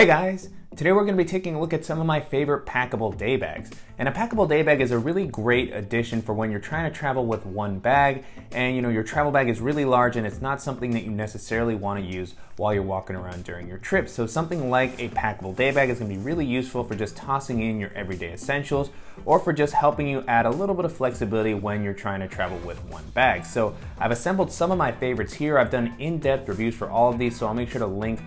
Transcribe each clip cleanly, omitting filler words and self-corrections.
Hey guys! Today we're going to be taking a look at some of my favorite packable day bags. And a packable day bag is a really great addition for when you're trying to travel with one bag and your travel bag is really large and it's not something that you necessarily want to use while you're walking around during your trip. So something like a packable day bag is going to be really useful for just tossing in your everyday essentials or for just helping you add a little bit of flexibility when you're trying to travel with one bag. So I've assembled some of my favorites here. I've done in-depth reviews for all of these, so I'll make sure to link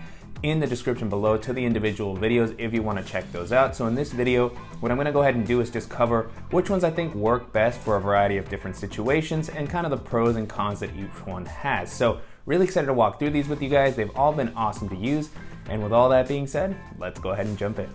in the description below to the individual videos if you want to check those out. So in this video, what I'm going to go ahead and do is just cover which ones I think work best for a variety of different situations and kind of the pros and cons that each one has. So really excited to walk through these with you guys. They've all been awesome to use. And with all that being said, let's go ahead and jump in.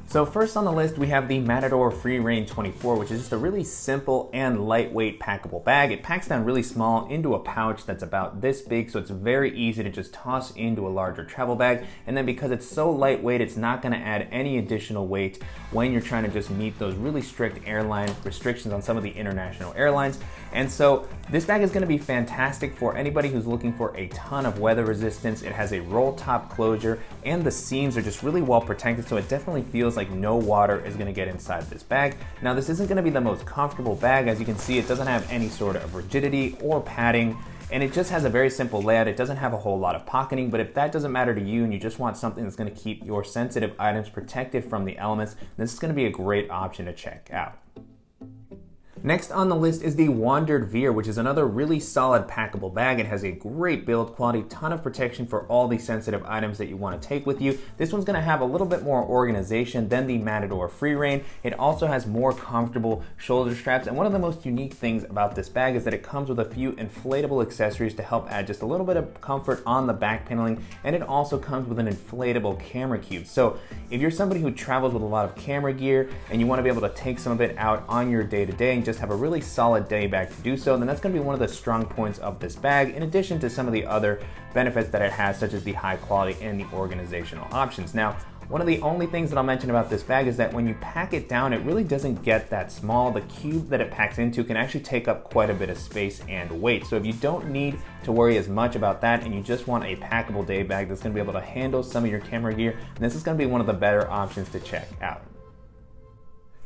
So first on the list, we have the Matador Freerain 24, which is just a really simple and lightweight packable bag. It packs down really small into a pouch that's about this big, so it's very easy to just toss into a larger travel bag. And then because it's so lightweight, it's not gonna add any additional weight when you're trying to just meet those really strict airline restrictions on some of the international airlines. And so this bag is gonna be fantastic for anybody who's looking for a ton of weather resistance. It has a roll top closure and the seams are just really well protected, so it definitely feels like no water is gonna get inside this bag. Now this isn't gonna be the most comfortable bag. As you can see, it doesn't have any sort of rigidity or padding, and it just has a very simple layout. It doesn't have a whole lot of pocketing, but if that doesn't matter to you and you just want something that's gonna keep your sensitive items protected from the elements, this is gonna be a great option to check out. Next on the list is the Wandrd Veer, which is another really solid packable bag. It has a great build quality, ton of protection for all the sensitive items that you want to take with you. This one's going to have a little bit more organization than the Matador Freerain. It also has more comfortable shoulder straps, and one of the most unique things about this bag is that it comes with a few inflatable accessories to help add just a little bit of comfort on the back paneling, and it also comes with an inflatable camera cube. So if you're somebody who travels with a lot of camera gear and you want to be able to take some of it out on your day-to-day and just have a really solid day bag to do so, then that's going to be one of the strong points of this bag, in addition to some of the other benefits that it has, such as the high quality and the organizational options. Now, one of the only things that I'll mention about this bag is that when you pack it down, it really doesn't get that small. The cube that it packs into can actually take up quite a bit of space and weight. So if you don't need to worry as much about that and you just want a packable day bag that's going to be able to handle some of your camera gear, this is going to be one of the better options to check out.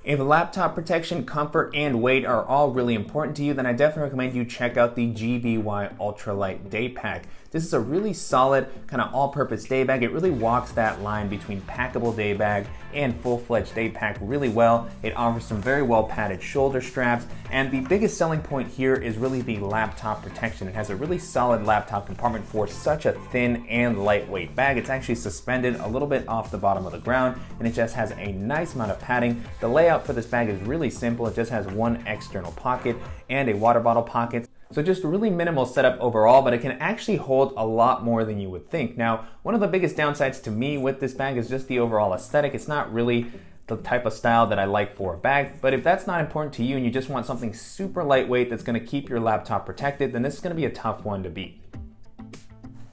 If laptop protection, comfort, and weight are all really important to you, then I definitely recommend you check out the GBY Ultralight Day Pack. This is a really solid kind of all-purpose day bag. It really walks that line between packable day bag and full-fledged day pack really well. It offers some very well padded shoulder straps, and the biggest selling point here is really the laptop protection. It has a really solid laptop compartment for such a thin and lightweight bag. It's actually suspended a little bit off the bottom of the ground, and it just has a nice amount of padding. The layout for this bag is really simple. It just has one external pocket and a water bottle pocket. So just a really minimal setup overall, but it can actually hold a lot more than you would think. Now, one of the biggest downsides to me with this bag is just the overall aesthetic. It's not really the type of style that I like for a bag, but if that's not important to you and you just want something super lightweight that's gonna keep your laptop protected, then this is gonna be a tough one to beat.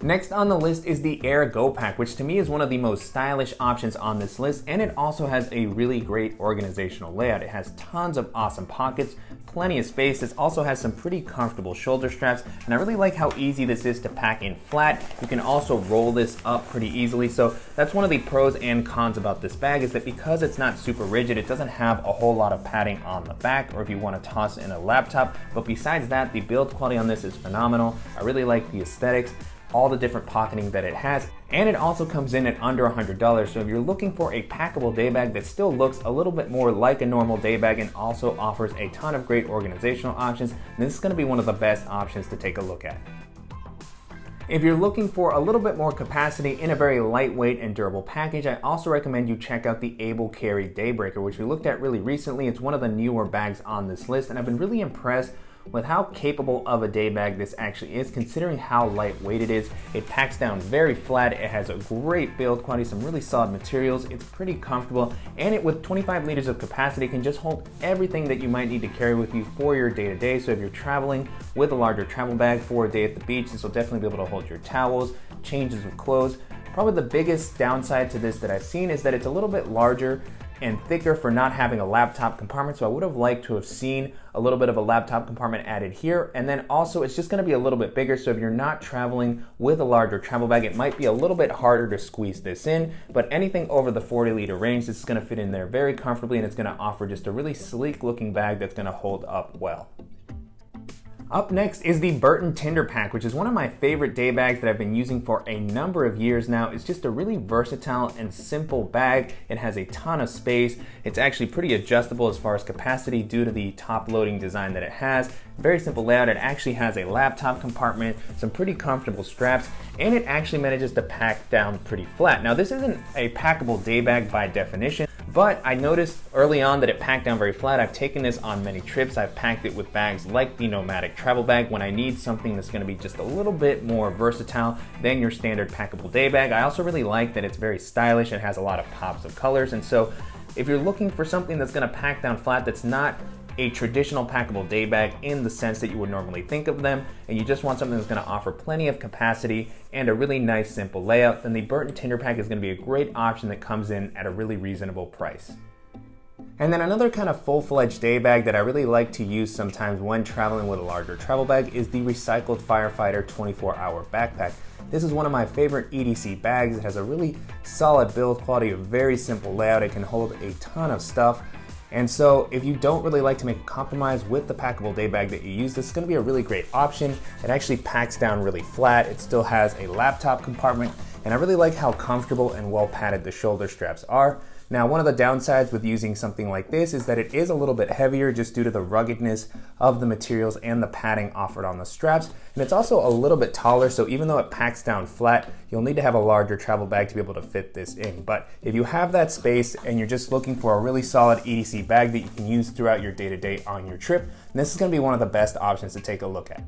Next on the list is the Air Go Pack, which to me is one of the most stylish options on this list, and it also has a really great organizational layout. It has tons of awesome pockets, plenty of space. This also has some pretty comfortable shoulder straps, and I really like how easy this is to pack in flat. You can also roll this up pretty easily, so that's one of the pros and cons about this bag, is that because it's not super rigid, it doesn't have a whole lot of padding on the back, or if you want to toss in a laptop. But besides that, the build quality on this is phenomenal. I really like the aesthetics, all the different pocketing that it has, and it also comes in at under $100. So if you're looking for a packable day bag that still looks a little bit more like a normal day bag and also offers a ton of great organizational options, then this is going to be one of the best options to take a look at. If you're looking for a little bit more capacity in a very lightweight and durable package, I also recommend you check out the Carry Daybreaker, which we looked at really recently. It's one of the newer bags on this list, and I've been really impressed with how capable of a day bag this actually is, considering how lightweight it is. It packs down very flat, it has a great build quality, some really solid materials, it's pretty comfortable, and it with 25 liters of capacity can just hold everything that you might need to carry with you for your day-to-day. So if you're traveling with a larger travel bag for a day at the beach, this will definitely be able to hold your towels, changes of clothes. Probably the biggest downside to this that I've seen is that it's a little bit larger and thicker for not having a laptop compartment, so I would have liked to have seen a little bit of a laptop compartment added here. And then also it's just going to be a little bit bigger, so if you're not traveling with a larger travel bag, it might be a little bit harder to squeeze this in, but anything over the 40-liter range, this is going to fit in there very comfortably, and it's going to offer just a really sleek looking bag that's going to hold up well. Up next is the Burton Tinder pack, which is one of my favorite day bags that I've been using for a number of years now. It's just a really versatile and simple bag. It has a ton of space. It's actually pretty adjustable as far as capacity due to the top loading design that it has. Very simple layout. It actually has a laptop compartment, some pretty comfortable straps, and it actually manages to pack down pretty flat. Now, this isn't a packable day bag by definition, but I noticed early on that it packed down very flat. I've taken this on many trips. I've packed it with bags like the Nomadic travel bag when I need something that's gonna be just a little bit more versatile than your standard packable day bag. I also really like that it's very stylish. It has a lot of pops of colors. And so if you're looking for something that's gonna pack down flat, that's not a traditional packable day bag in the sense that you would normally think of them, and you just want something that's going to offer plenty of capacity and a really nice simple layout, then the Burton Tinder pack is going to be a great option that comes in at a really reasonable price. And then another kind of full-fledged day bag that I really like to use sometimes when traveling with a larger travel bag is the recycled Firefighter 24-hour backpack. This is one of my favorite EDC bags. It has a really solid build quality, a very simple layout. It can hold a ton of stuff. And so if you don't really like to make a compromise with the packable day bag that you use, this is going to be a really great option. It actually packs down really flat. It still has a laptop compartment, and I really like how comfortable and well padded the shoulder straps are. Now, one of the downsides with using something like this is that it is a little bit heavier just due to the ruggedness of the materials and the padding offered on the straps. And it's also a little bit taller, so even though it packs down flat, you'll need to have a larger travel bag to be able to fit this in. But if you have that space and you're just looking for a really solid EDC bag that you can use throughout your day-to-day on your trip, this is going to be one of the best options to take a look at.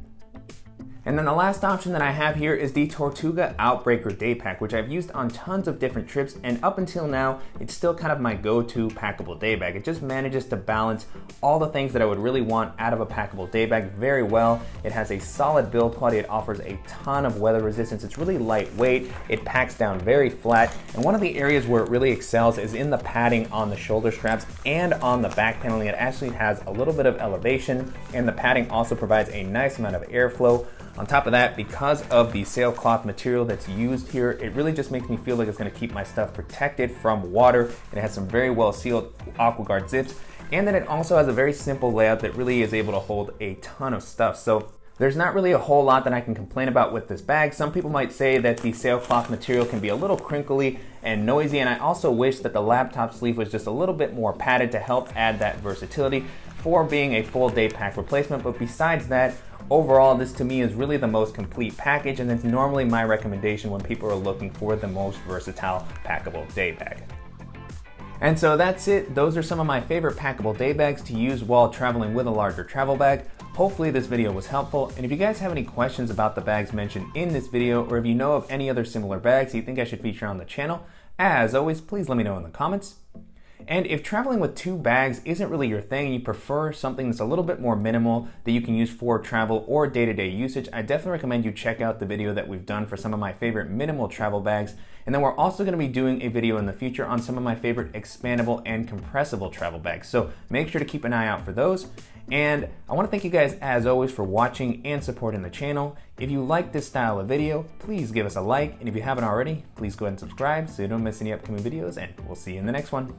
And then the last option that I have here is the Tortuga Outbreaker day pack, which I've used on tons of different trips, and up until now, it's still kind of my go-to packable day bag. It just manages to balance all the things that I would really want out of a packable day bag very well. It has a solid build quality. It offers a ton of weather resistance. It's really lightweight. It packs down very flat. And one of the areas where it really excels is in the padding on the shoulder straps and on the back paneling. It actually has a little bit of elevation, and the padding also provides a nice amount of airflow. On top of that, because of the sailcloth material that's used here, it really just makes me feel like it's going to keep my stuff protected from water. And it has some very well sealed AquaGuard zips. And then it also has a very simple layout that really is able to hold a ton of stuff. So there's not really a whole lot that I can complain about with this bag. Some people might say that the sailcloth material can be a little crinkly and noisy, and I also wish that the laptop sleeve was just a little bit more padded to help add that versatility for being a full day pack replacement. But besides that, overall, this to me is really the most complete package, and it's normally my recommendation when people are looking for the most versatile packable day bag. And so that's it. Those are some of my favorite packable day bags to use while traveling with a larger travel bag. Hopefully this video was helpful, and if you guys have any questions about the bags mentioned in this video, or if you know of any other similar bags you think I should feature on the channel, as always, please let me know in the comments. And if traveling with two bags isn't really your thing, you prefer something that's a little bit more minimal that you can use for travel or day-to-day usage, I definitely recommend you check out the video that we've done for some of my favorite minimal travel bags. And then we're also going to be doing a video in the future on some of my favorite expandable and compressible travel bags. So make sure to keep an eye out for those. And I want to thank you guys as always for watching and supporting the channel. If you like this style of video, please give us a like. And if you haven't already, please go ahead and subscribe so you don't miss any upcoming videos, and we'll see you in the next one.